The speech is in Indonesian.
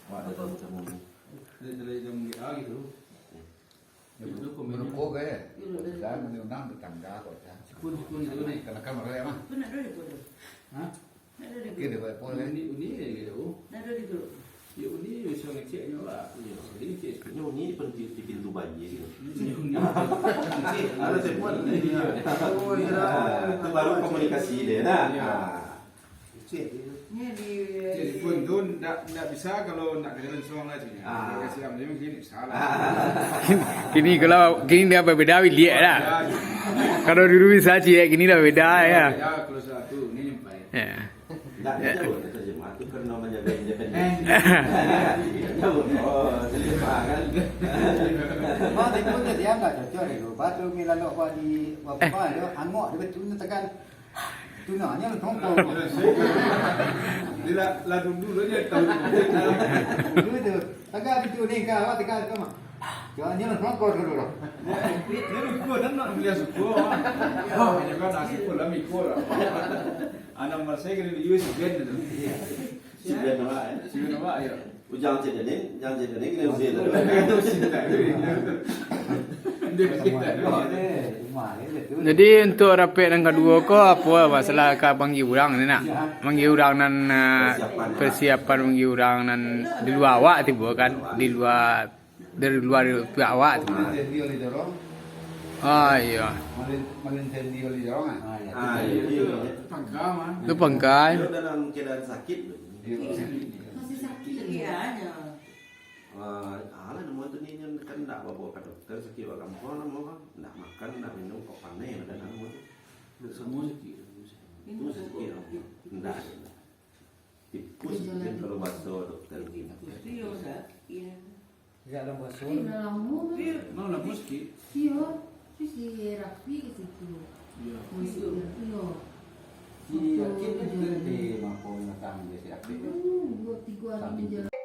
Wah, ada tamu. Dari jam gitu. Itu Menurut kau kayak, dan menurut tetangga kau ya. Pun itu nih. Karena kan mereka mah. Benar dari bodoh. Hah? Kita buat pola. Uni gitu. Nah dari dulu. Ya uni bisa ngeceknya lah. Jadi cek. Ini di pintu banjir gitu. Ada semua. Oh iya. Itu baru komunikasi deh, nah. Ini di. Jadi pun itu nggak bisa kalau nak jalan soang aja. Kasih ambil begini salah. Kini dia berbeda dia lah. Kalau dulu bisa sih kini dah beda ya. Ya kalau satu ini nyampai. Ya. Nggak jauh terjemah itu kan namanya independen. Oh, terjemah kan. Mau ikut dia nggak cocok itu. Batu milan apa di apa itu angok dia betul tekan. Tunanya lu tongkol. Dia lah dulu aja tahu. Dulu itu. Tekan itu nih kau tekan kau mah. Jangan lu tongkol dulu. Ini gua dan nak beli suku. Oh, ini kan nasi pula mikul. Anak merasa kini di US ben itu. Sebenarnya lah ya. Sini nama ya. Jangan jadi ini usir dulu. Jadi untuk rapet yang kedua ko apa masalah ka banggi urang ni nak. Banggi urang nan persiapan banggi urang nan di luar awak tiba kan, di luar dari luar pihak awak tu. Ah iya. Malin tendi oli dorong Ah, iya. Pangkaman. Itu pangkai. Itu dalam keadaan sakit. Masih sakit lagi aja. Alah nama tu ni kan tak bawa ke dokter sakit orang kampung nama kan tak makan tak minum kok panen ada nama tu. Semua sakit. Itu sakit tidak. Tipus kan kalau masuk dokter gini. Iyo sakit. Ya dalam bahasa. Mau nak muski. Iyo, si rapi ke situ. Ya. Iyo. Iya, kita di mampu natang dia siap. 2-3 hari menjelang.